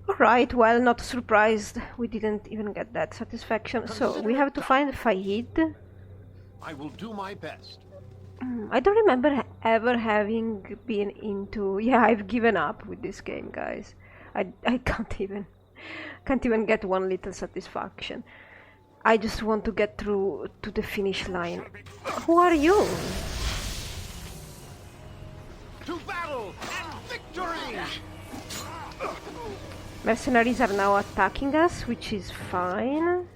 Alright, well, not surprised. We didn't even get that satisfaction. So, we have to find Fahid. I will do my best. I don't remember ever having been into... Yeah, I've given up with this game, guys. I can't even get one little satisfaction. I just want to get through to the finish line. Who are you? To battle and victory! Mercenaries are now attacking us, which is fine.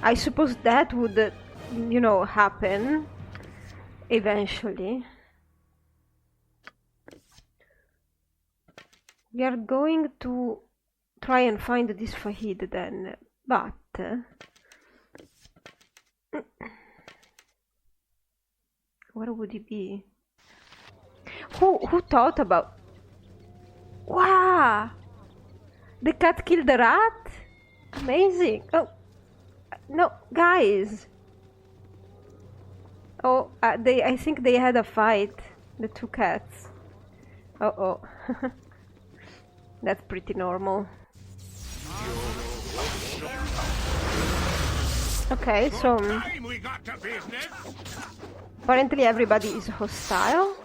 I suppose that would, you know, happen eventually. We are going to try and find this Fahid then, but... where would he be? Who thought about... Wow! The cat killed the rat? Amazing! Oh, no, guys! Oh, I think they had a fight, the two cats. Uh-oh. That's pretty normal. Okay, so... apparently everybody is hostile.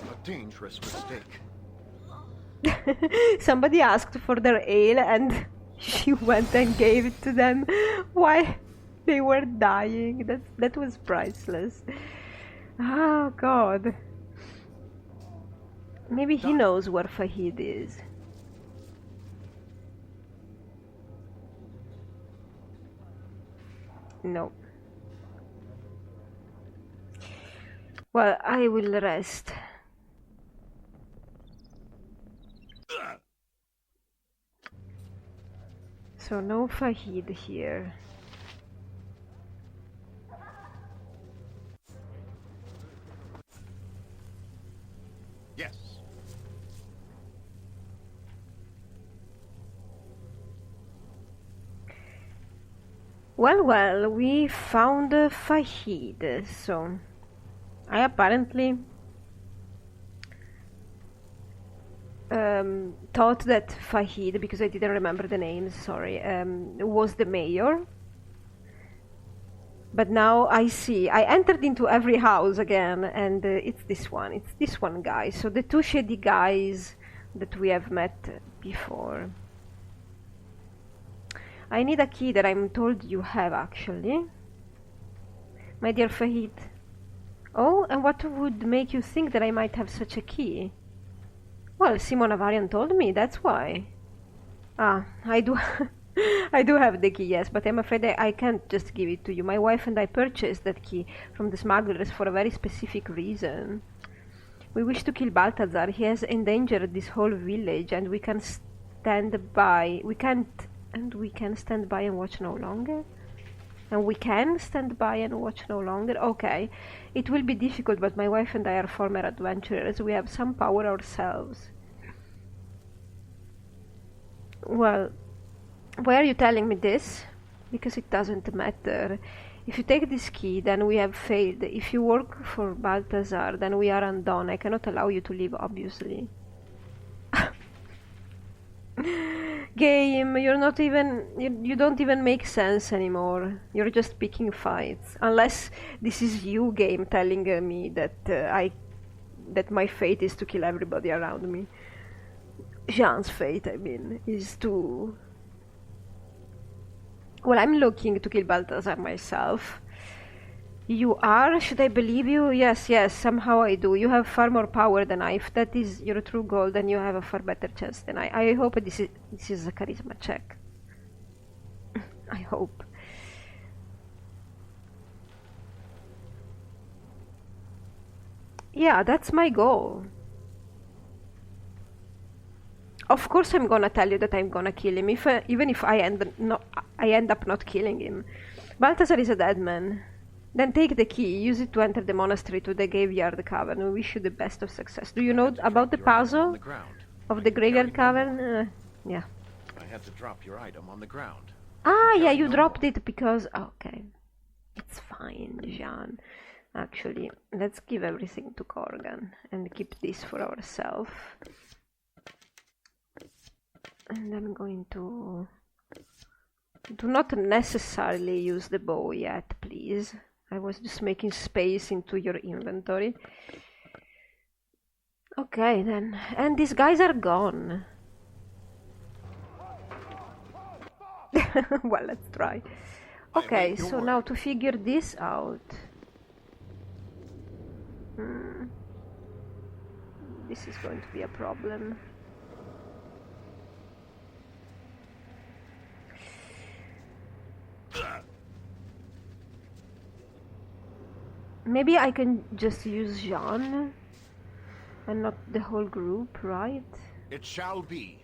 A dangerous mistake. Somebody asked for their ale and she went and gave it to them while they were dying. That was priceless. Oh god. Maybe he knows where Fahid is. No. Well, I will rest. So no Fahid here. Yes. Well, we found Fahid, so I apparently thought that Fahid, because I didn't remember the names, sorry, was the mayor. But now I see, I entered into every house again, and it's this one guy. So the two shady guys that we have met before. I need a key that I'm told you have, actually. My dear Fahid. Oh, and what would make you think that I might have such a key? Well, Simon Avarian told me, that's why. Ah, I do I do have the key, yes, but I'm afraid I can't just give it to you. My wife and I purchased that key from the smugglers for a very specific reason. We wish to kill Balthazar. He has endangered this whole village, and we can stand by. We can stand by and watch no longer. And we can stand by and watch no longer? Okay. It will be difficult, but my wife and I are former adventurers. We have some power ourselves. Well, why are you telling me this? Because it doesn't matter. If you take this key, then we have failed. If you work for Balthazar, then we are undone. I cannot allow you to leave, obviously. Game, you're not even... You don't even make sense anymore. You're just picking fights. Unless this is you, game, telling me that that my fate is to kill everybody around me. Jean's fate, I mean, is to... Well, I'm looking to kill Balthazar myself. You are? Should I believe you? Yes, somehow I do. You have far more power than I. If that is your true goal, then you have a far better chance than I. I hope this is a charisma check. I hope. Yeah, that's my goal. Of course I'm gonna tell you that I'm gonna kill him, even if I end up not killing him. Balthazar is a dead man. Then take the key, use it to enter the monastery to the graveyard cavern. We wish you the best of success. Do you know about the puzzle of the graveyard cavern? Yeah. I had to drop your item on the ground. Ah, yeah, you dropped it because... Okay. It's fine, Jean. Actually, let's give everything to Corgan and keep this for ourselves. And I'm going to... Do not necessarily use the bow yet, please. I was just making space into your inventory. Okay, then. And these guys are gone. Well, let's try. Okay, so now to figure this out. This is going to be a problem. Maybe I can just use Jean and not the whole group, right? It shall be.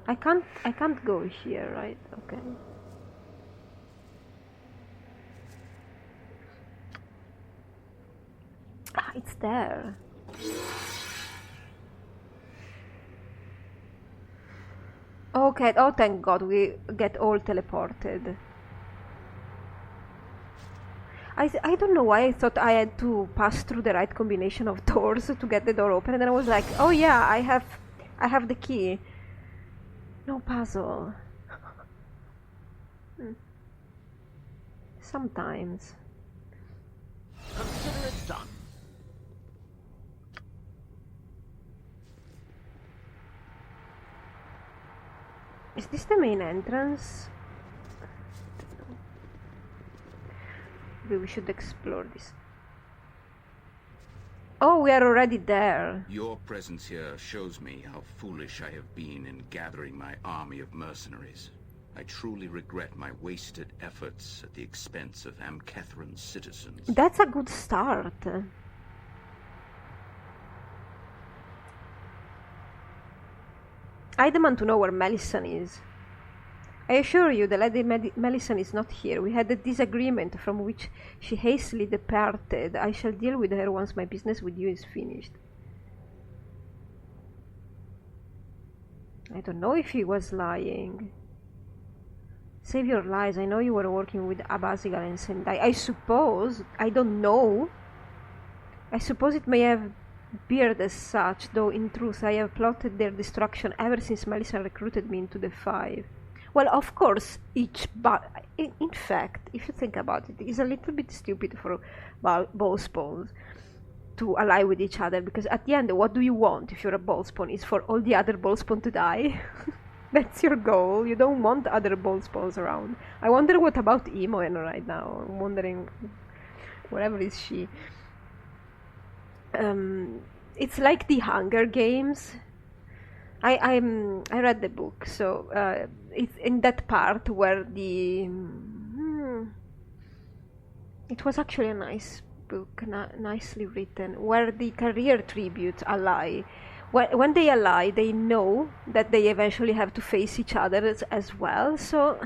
I can't go here, right? Okay. Ah, it's there. Okay, oh thank God, we get all teleported. I don't know why I thought I had to pass through the right combination of doors to get the door open, and then I was like, oh yeah, I have the key. No puzzle. Sometimes. Consider it done. Is this the main entrance? Maybe we should explore this. Oh, we are already there. Your presence here shows me how foolish I have been in gathering my army of mercenaries. I truly regret my wasted efforts at the expense of Amkethran's citizens. That's a good start. I demand to know where Melissan is. I assure you, the Lady Melissan is not here. We had a disagreement from which she hastily departed. I shall deal with her once my business with you is finished. I don't know if he was lying. Save your lies. I know you were working with Abazigal and Sendai. I suppose. I don't know. I suppose it may have appeared as such, though in truth I have plotted their destruction ever since Melissan recruited me into the Five. Well, of course, in fact, if you think about it, it's a little bit stupid for ballspawns to ally with each other, because at the end, what do you want if you're a ballspawn? Is for all the other ballspawn to die? That's your goal. You don't want other ballspawns around. I wonder what about Imoen right now. I'm wondering, wherever is she? It's like the Hunger Games. I read the book, so it's in that part where the it was actually a nice book, nicely written, where the career tributes ally. When they ally, they know that they eventually have to face each other as well. So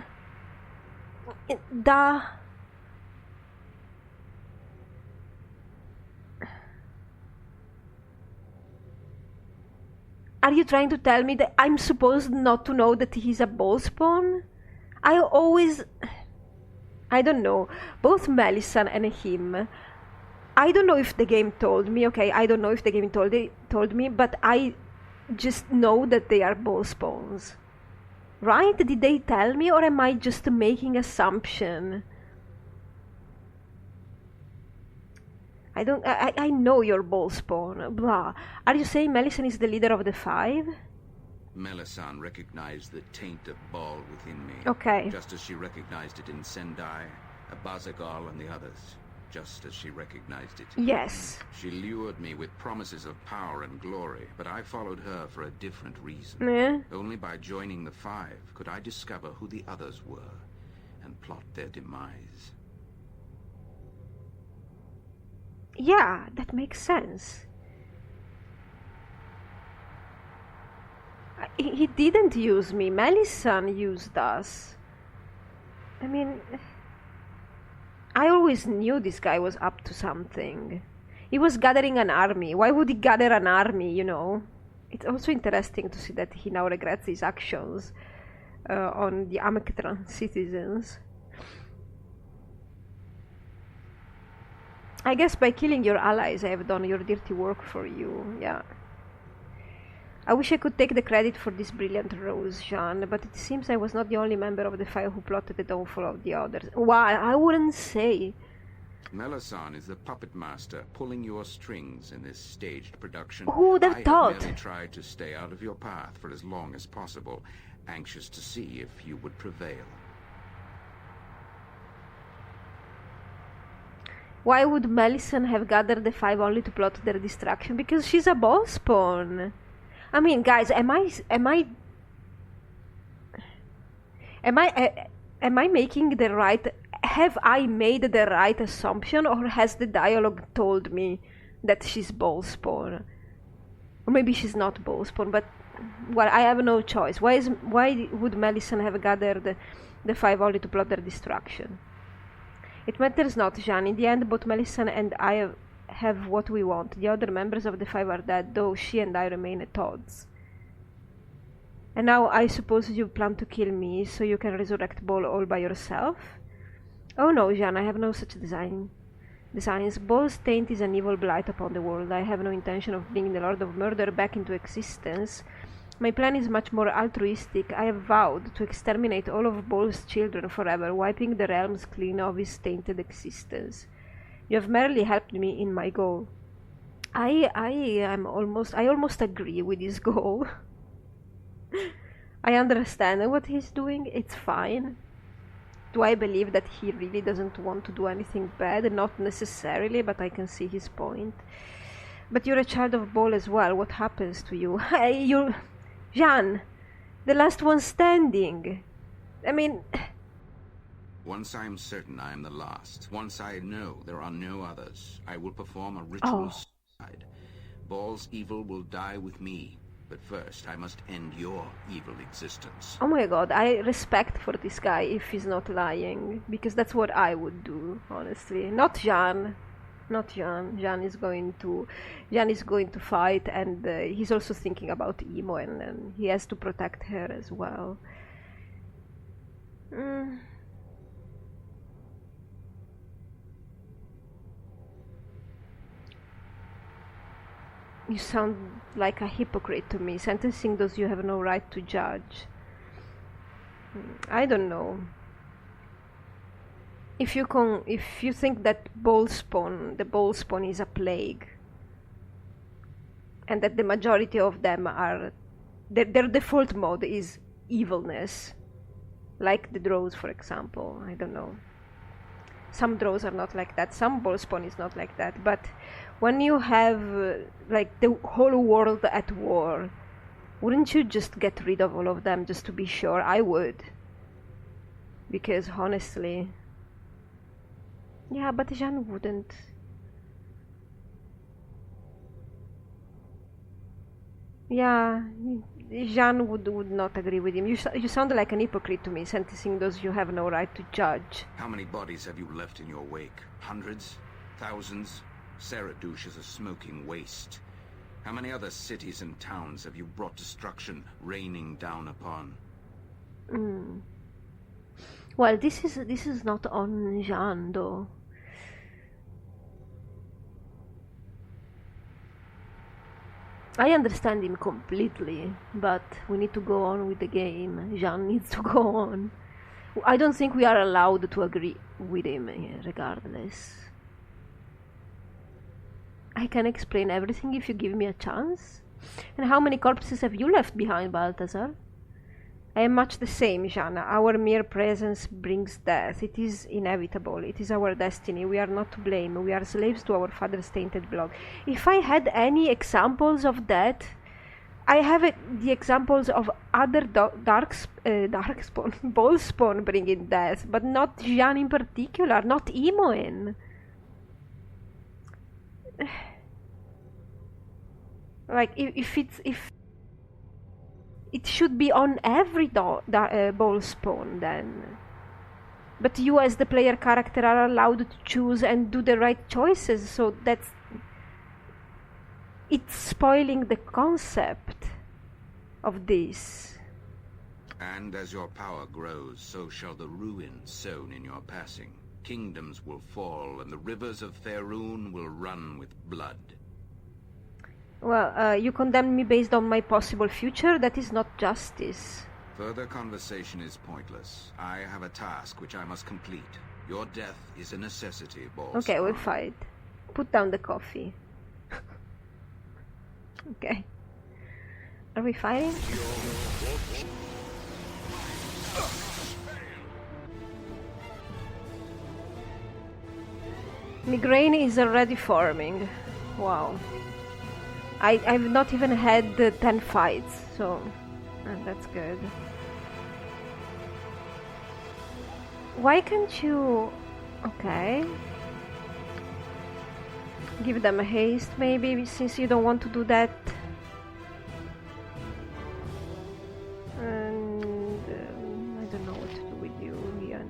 Are you trying to tell me that I'm supposed not to know that he's a ballspawn? I don't know. Both Melissan and him. I don't know if the game told me, okay, I don't know if the game told me, but I just know that they are ballspawns. Right? Did they tell me, or am I just making assumption? I know you're ballspawn, blah. Are you saying Melissan is the leader of the Five? Melissan recognized the taint of Baal within me. Okay. Just as she recognized it in Sendai, Abazagal and the others. Just as she recognized it. Yes. She lured me with promises of power and glory, but I followed her for a different reason. Yeah. Only by joining the Five could I discover who the others were and plot their demise. Yeah, that makes sense. He didn't use me. Melissan used us. I mean, I always knew this guy was up to something. He was gathering an army. Why would he gather an army, you know? It's also interesting to see that he now regrets his actions on the Amkethran citizens. I guess by killing your allies I have done your dirty work for you, yeah. I wish I could take the credit for this brilliant ruse, Jean, but it seems I was not the only member of the Five who plotted the downfall of the others. Why? I wouldn't say. Melisande is the puppet master pulling your strings in this staged production. Who would have thought? I have merely tried to stay out of your path for as long as possible, anxious to see if you would prevail. Why would Melisande have gathered the Five only to plot their destruction? Because she's a ball spawn. I mean, guys, am I making the right? Have I made the right assumption, or has the dialogue told me that she's ball spawn? Or maybe she's not ball spawn, but well, I have no choice. Why would Melisande have gathered the Five only to plot their destruction? It matters not, Jean. In the end, both Melisande and I have what we want. The other members of the Five are dead, though she and I remain at odds. And now I suppose you plan to kill me, so you can resurrect Ball all by yourself? Oh no, Jean, I have no such designs. Ball's taint is an evil blight upon the world. I have no intention of bringing the Lord of Murder back into existence. My plan is much more altruistic. I have vowed to exterminate all of Ball's children forever, wiping the realms clean of his tainted existence. You have merely helped me in my goal. I almost agree with his goal. I understand what he's doing. It's fine. Do I believe that he really doesn't want to do anything bad? Not necessarily, but I can see his point. But you're a child of Ball as well. What happens to you? You're Jean, the last one standing. I mean... Once I am certain I am the last, once I know there are no others, I will perform a ritual suicide. Ball's evil will die with me, but first I must end your evil existence. Oh my god, I respect for this guy if he's not lying, because that's what I would do, honestly. Not Jean. Not Jean. Jean is going to fight, and he's also thinking about Emo, and he has to protect her as well. You sound like a hypocrite to me, sentencing those you have no right to judge. I don't know. If you think that the ball spawn is a plague, and that the majority of them are their default mode is evilness, like the drows, for example. I don't know. Some drows are not like that. Some ball spawn is not like that. But when you have like the whole world at war, wouldn't you just get rid of all of them just to be sure? I would, because honestly. Yeah, but Jean wouldn't. Yeah, Jean would not agree with him. You sound like an hypocrite to me, sentencing those you have no right to judge. How many bodies have you left in your wake? Hundreds? Thousands? Ceradouche is a smoking waste. How many other cities and towns have you brought destruction raining down upon? Well, this is not on Jean, though. I understand him completely, but we need to go on with the game. Jean needs to go on. I don't think we are allowed to agree with him, regardless. I can explain everything if you give me a chance. And how many corpses have you left behind, Balthazar? I am much the same, Jeanne. Our mere presence brings death. It is inevitable. It is our destiny. We are not to blame. We are slaves to our father's tainted blood. If I had any examples of that, I have the examples of other darkspawn, ballspawn bringing death, but not Jeanne in particular, not Imoen. Like, if it should be on every ball spawn then. But you as the player character are allowed to choose and do the right choices, so it's spoiling the concept of this. And as your power grows, so shall the ruin sown in your passing. kingdoms will fall, and the rivers of Faerun will run with blood. Well, you condemn me based on my possible future? That is not justice. Further conversation is pointless. I have a task which I must complete. Your death is a necessity, Baldur. Okay, we'll fight. Put down the coffee. Okay. Are we fighting? Migraine is already forming. Wow. I've not even had 10 fights, so that's good. Why can't you... Okay. Give them a haste, maybe, since you don't want to do that. And... I don't know what to do with you, Ian.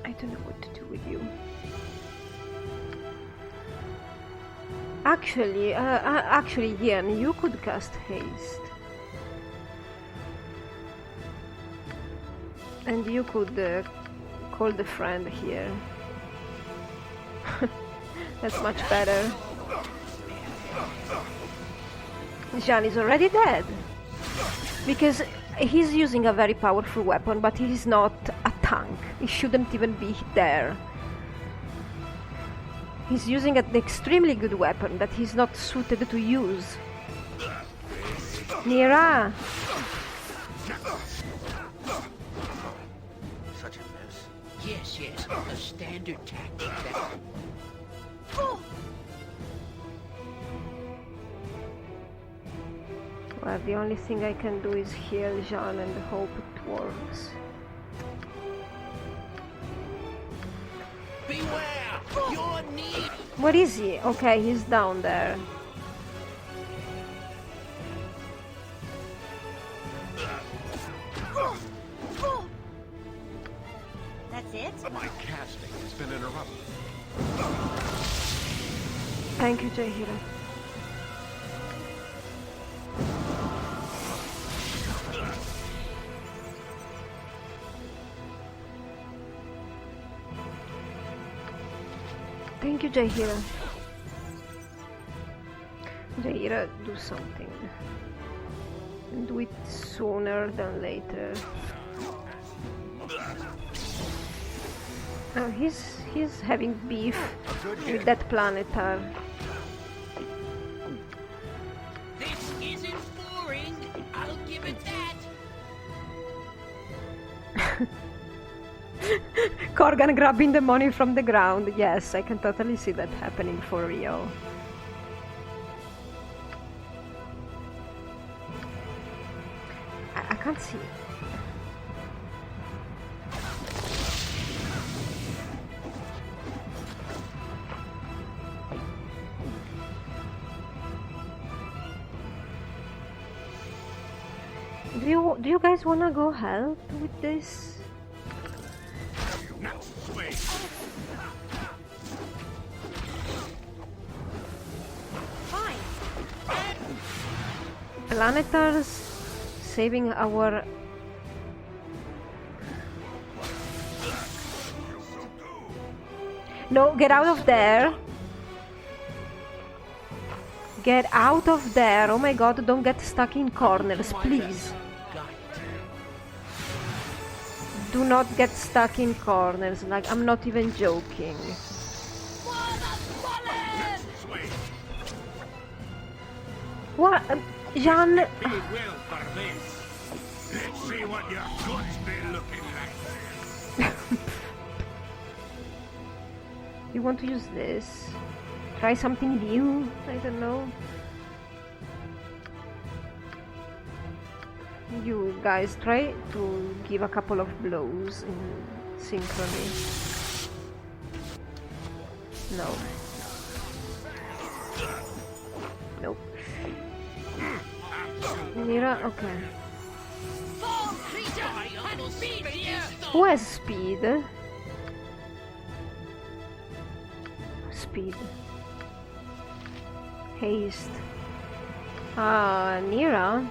I don't know what to do with you. Actually, Ian, you could cast haste. And you could call the friend here. That's much better. Jean is already dead. Because he's using a very powerful weapon, but he's not a tank. He shouldn't even be there. He's using an extremely good weapon that he's not suited to use. Nira! Such a mess. Yes, a standard tactic that... Well, the only thing I can do is heal Jean and hope it works. Beware! Your knee! Where is he? Okay, he's down there. That's it? My casting has been interrupted. Thank you, Jahira. Thank you, Jahira. Jahira, do something. And do it sooner than later. Oh, he's having beef with that planetar. This isn't boring. I'll give it that. Corgan grabbing the money from the ground. Yes, I can totally see that happening for real. I can't see. Do you guys wanna go help with this? Fine. Planetars saving our... No, get out of there! Get out of there! Oh my god, don't get stuck in corners, please! Do not get stuck in corners, like, I'm not even joking. What? Jean... Well for this. Let's see what your guts be looking like. You want to use this? Try something new? I don't know. You guys try to give a couple of blows in synchrony. No. Nope. Mira, okay. Who has speed? Speed. Haste. Nira.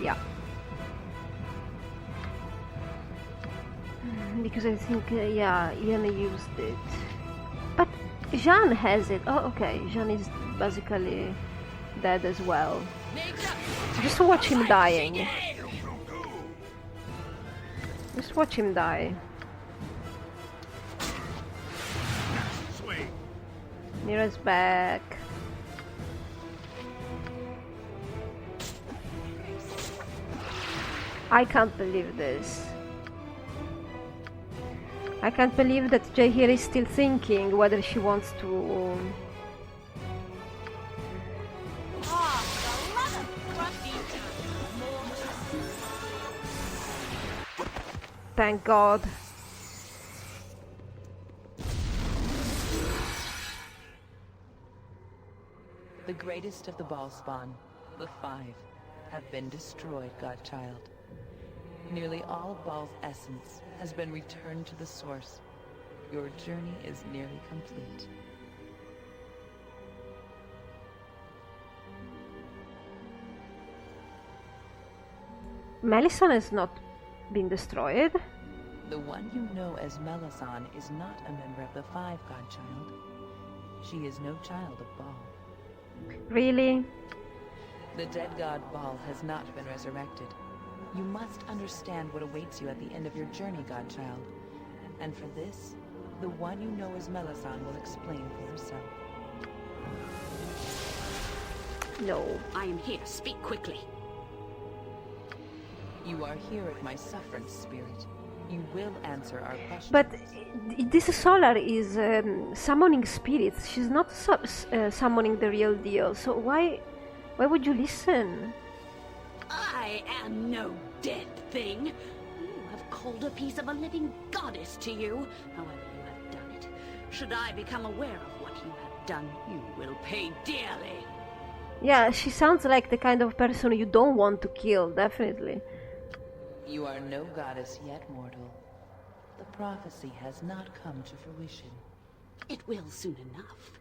Yeah. Because I think, yeah, Ian used it. But Jean has it. Oh, okay. Jean is basically dead as well. Just watch him dying. Just watch him die. Swing. Mira's back. I can't believe this. I can't believe that Jahir is still thinking whether she wants to... Thank God. The greatest of the Ballspawn, the Five, have been destroyed, Godchild. Nearly all of Baal's essence has been returned to the source. Your journey is nearly complete. Melisande has not been destroyed. The one you know as Melisande is not a member of the Five, Godchild. She is no child of Baal. Really? The dead god Baal has not been resurrected. You must understand what awaits you at the end of your journey, Godchild. And for this, the one you know as Melisande will explain for herself. No. I am here. Speak quickly. You are here at my sufferance, Spirit. You will answer our questions. But this Solar is summoning spirits. She's not summoning the real deal. So why would you listen? I am no dead thing. You have called a piece of a living goddess to you. However you have done it. Should I become aware of what you have done, you will pay dearly. Yeah, she sounds like the kind of person you don't want to kill, definitely. You are no goddess yet, mortal. The prophecy has not come to fruition. It will soon enough.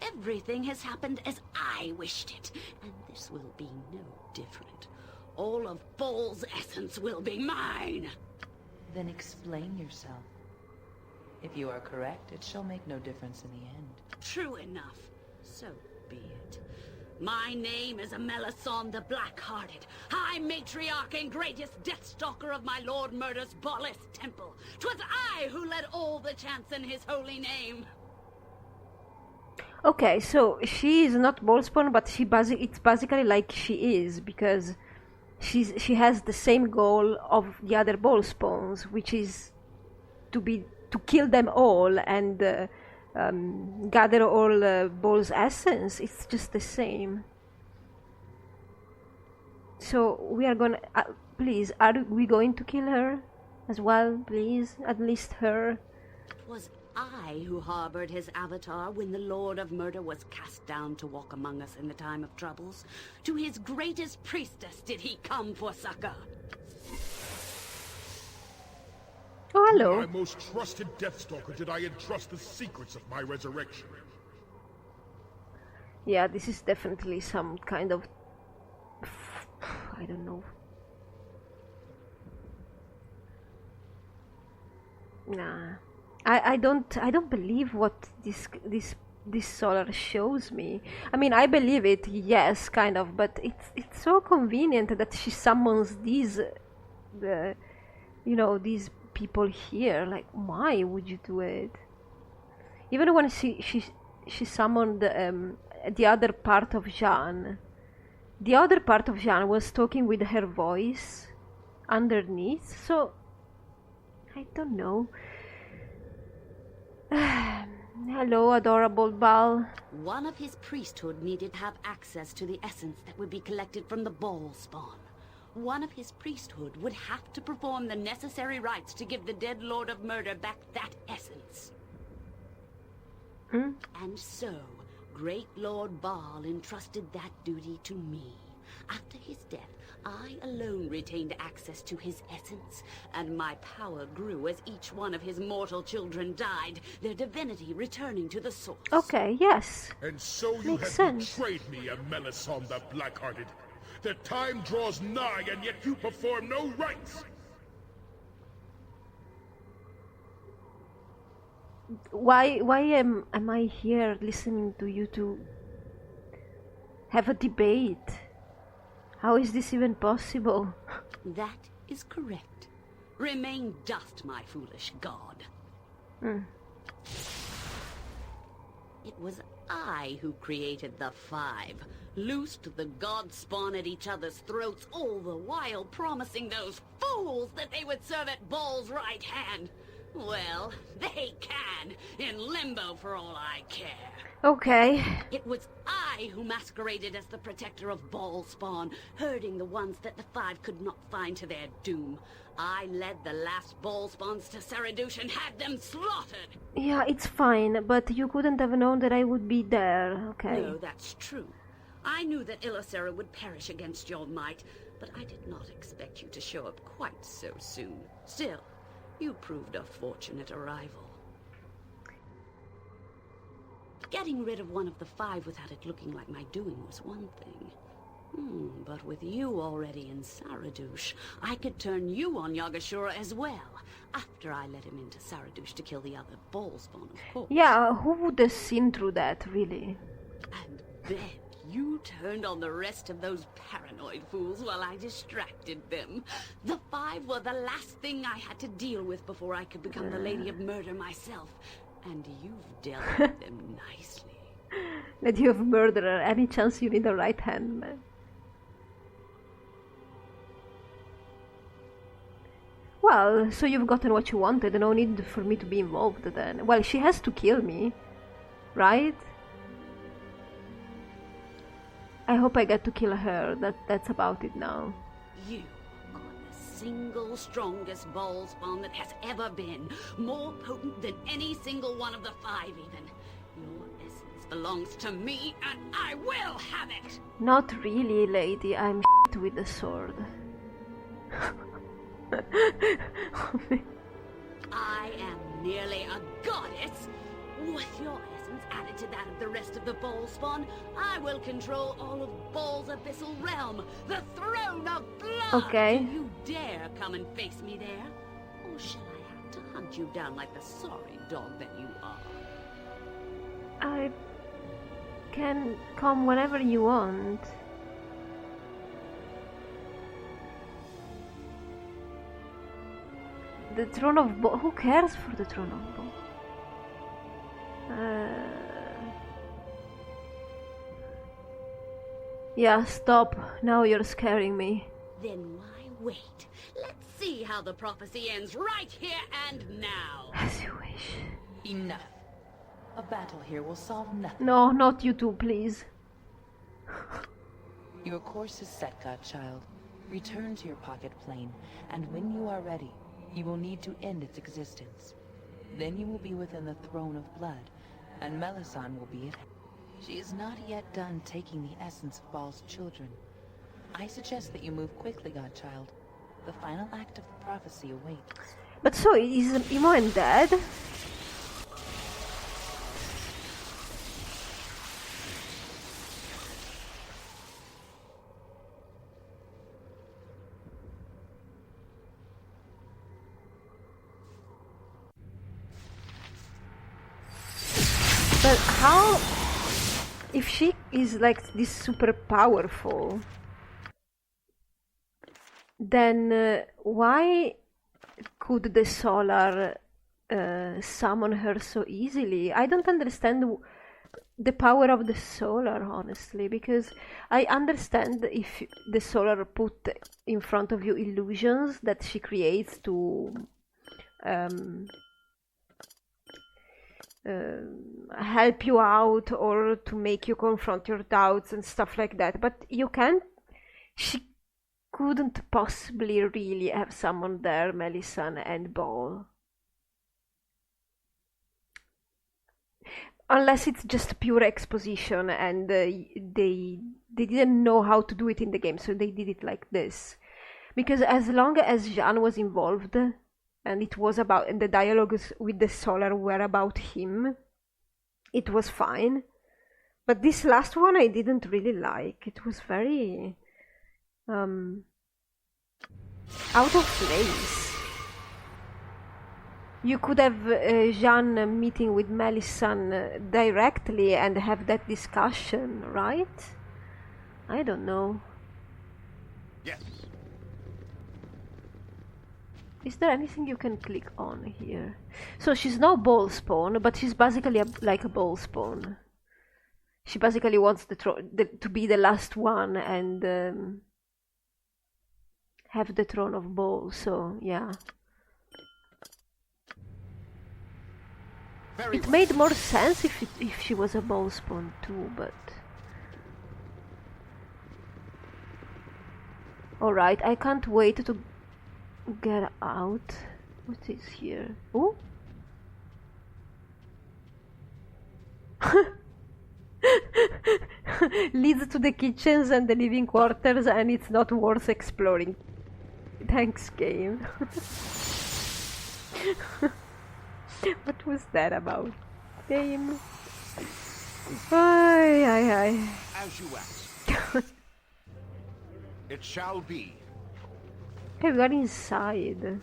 Everything has happened as I wished it, and this will be no different. All of Baal's essence will be mine. Then explain yourself. If you are correct, it shall make no difference in the end. True enough. So be it. My name is Melisande the Black-Hearted, High Matriarch and greatest Deathstalker of my Lord Murder's Baalist temple. 'Twas I who led all the chants in his holy name. Okay, so she is not Ballspawn, but it's basically like she is, because she has the same goal of the other Ballspawns, which is to kill them all and gather all Baal's essence. It's just the same. So we are gonna please, are we going to kill her as well, please? At least her. It was I who harbored his avatar when the Lord of Murder was cast down to walk among us in the time of troubles. To his greatest priestess did he come for succor. Oh, hello. My most trusted Deathstalker did I entrust the secrets of my resurrection. Yeah, this is definitely some kind of... I don't know. Nah. I don't believe what this Solar shows me. I mean, I believe it, yes, kind of, but it's so convenient that she summons these these people here. Like, why would you do it? Even when she summoned the other part of Jean. The other part of Jean was talking with her voice underneath, so I don't know. Hello, adorable Baal. One of his priesthood needed to have access to the essence that would be collected from the Ballspawn. One of his priesthood would have to perform the necessary rites to give the dead Lord of Murder back that essence. And so, Great Lord Baal entrusted that duty to me. After his death, I alone retained access to his essence, and my power grew as each one of his mortal children died, their divinity returning to the source. Okay, yes. And so you Makes have sense. betrayed me, Melisande the Black-Hearted. The time draws nigh, and yet you perform no rites! Why am I here listening to you two have a debate? How is this even possible? That is correct. Remain dust, my foolish god. It was I who created the Five, loosed the god spawn at each other's throats, all the while promising those fools that they would serve at Baal's right hand. Well, they can, in limbo for all I care. Okay. It was I who masqueraded as the protector of Baal spawn, herding the ones that the Five could not find to their doom. I led the last Baal spawns to Saradush and had them slaughtered. Yeah, it's fine, but you couldn't have known that I would be there, okay? No, that's true. I knew that Ilisera would perish against your might, but I did not expect you to show up quite so soon. Still, you proved a fortunate arrival. Getting rid of one of the Five without it looking like my doing was one thing. But with you already in Saradush, I could turn you on Yagashura as well, after I let him into Saradush to kill the other Baal spawn, of course. Yeah, who would have seen through that, really? And then you turned on the rest of those paranoid fools while I distracted them. The Five were the last thing I had to deal with before I could become the Lady of Murder myself. And you've dealt with them nicely. Lady of Murderer, any chance you need a right hand, man? Well, so you've gotten what you wanted, no need for me to be involved then. Well, she has to kill me, right? I hope I get to kill her, that's about it now. You are the single strongest Baal spawn that has ever been. More potent than any single one of the Five, even. Your essence belongs to me, and I will have it! Not really, lady. I'm shit with the sword. I am nearly a goddess. With your essence added to that of the rest of the Baal spawn, I will control all of Baal's abyssal realm, the throne of blood. Okay. Do you dare come and face me there? Or shall I have to hunt you down like the sorry dog that you are? I can come whenever you want. The throne of Baal. Who cares for the throne of Baal? Yeah, stop. Now you're scaring me. Then why wait? Let's see how the prophecy ends right here and now. As you wish. Enough. A battle here will solve nothing. No, not you two, please. Your course is set, godchild. Return to your pocket plane, and when you are ready, you will need to end its existence. Then you will be within the throne of blood, and Melisande will be at hand. She is not yet done taking the essence of Baal's children. I suggest that you move quickly, godchild. The final act of the prophecy awaits. But so, is Imoen dead? But how, if she is like this super powerful, then why could the Solar summon her so easily? I don't understand the power of the Solar, honestly, because I understand if the Solar put in front of you illusions that she creates to help you out or to make you confront your doubts and stuff like that, but you can't. She couldn't possibly really have summoned there Melisande and Baal, unless it's just pure exposition and they didn't know how to do it in the game, so they did it like this. Because as long as Jeanne was involved and it was about, and the dialogues with the Solar were about him, it was fine. But this last one I didn't really like. It was very Out of place. You could have Jean meeting with Melisande directly and have that discussion, right? I don't know. Yes. Is there anything you can click on here? So she's no ball spawn, but she's basically like a ball spawn. She basically wants to be the last one and have the throne of ball, so yeah. It made more sense if she was a ball spawn too, but... Alright, I can't wait to get out. What is here? Oh? Leads to the kitchens and the living quarters, and it's not worth exploring. Thanks, game. What was that about? Game. Ay, ay, ay. As you ask. It shall be. Okay, we got inside.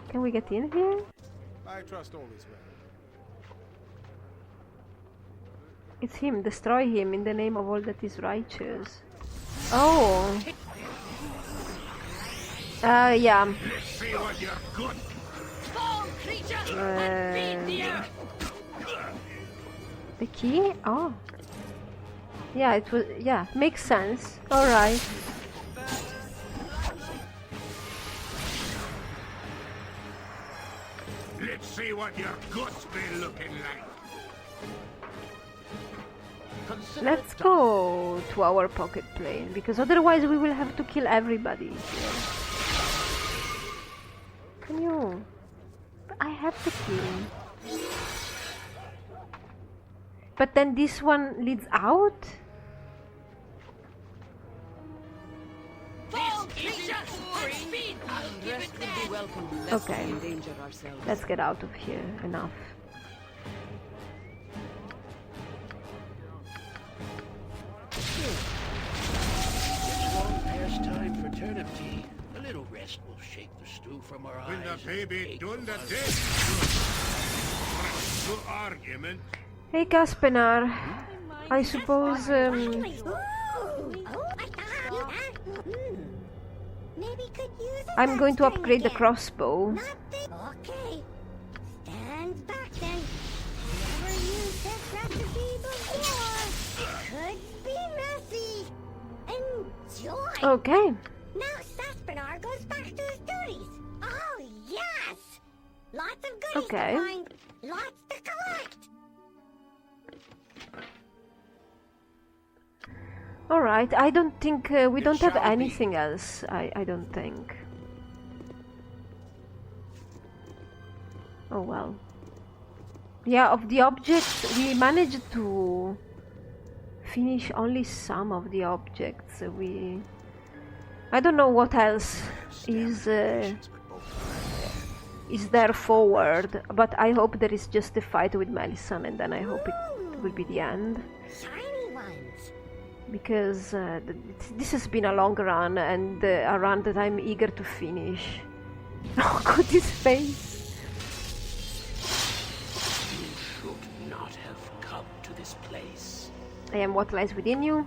Can we get in here? I trust all is well. It's him. Destroy him in the name of all that is righteous. Oh. Yeah. Let's see what you're good. The key? Oh. Yeah, it was. Yeah, makes sense. Alright. Let's see what your guts be looking like. Let's go to our pocket plane, because otherwise we will have to kill everybody here. Can you? I have the key. But then this one leads out? Okay, let's get out of here. Enough. Past time for turnip tea. A little rest will shake the stew from our eyes. When the baby done the dead. Good argument. Hey Caspenar, I suppose I'm going to upgrade the crossbow. Okay. Stand back then. Never used this recipe before. Could be messy. Enjoy. Okay. Now Saspinar goes back to his duties. Oh yes. Lots of goodies Okay. to find. Lots to collect. Alright, I don't think we don't have anything else. I don't think. Oh well. Yeah, of the objects, we managed to finish only some of the objects. I don't know what else is there forward, but I hope there is just a fight with Melisande, and then I hope it will be the end. Shiny ones. Because this has been a long run, and a run that I'm eager to finish. Oh god, his face! You should not have come to this place. I am what lies within you.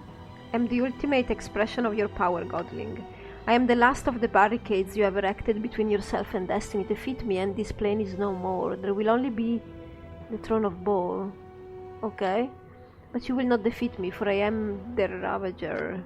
I am the ultimate expression of your power, godling. I am the last of the barricades you have erected between yourself and destiny. Defeat me and this plane is no more. There will only be the throne of Ball. Okay? But you will not defeat me, for I am the Ravager.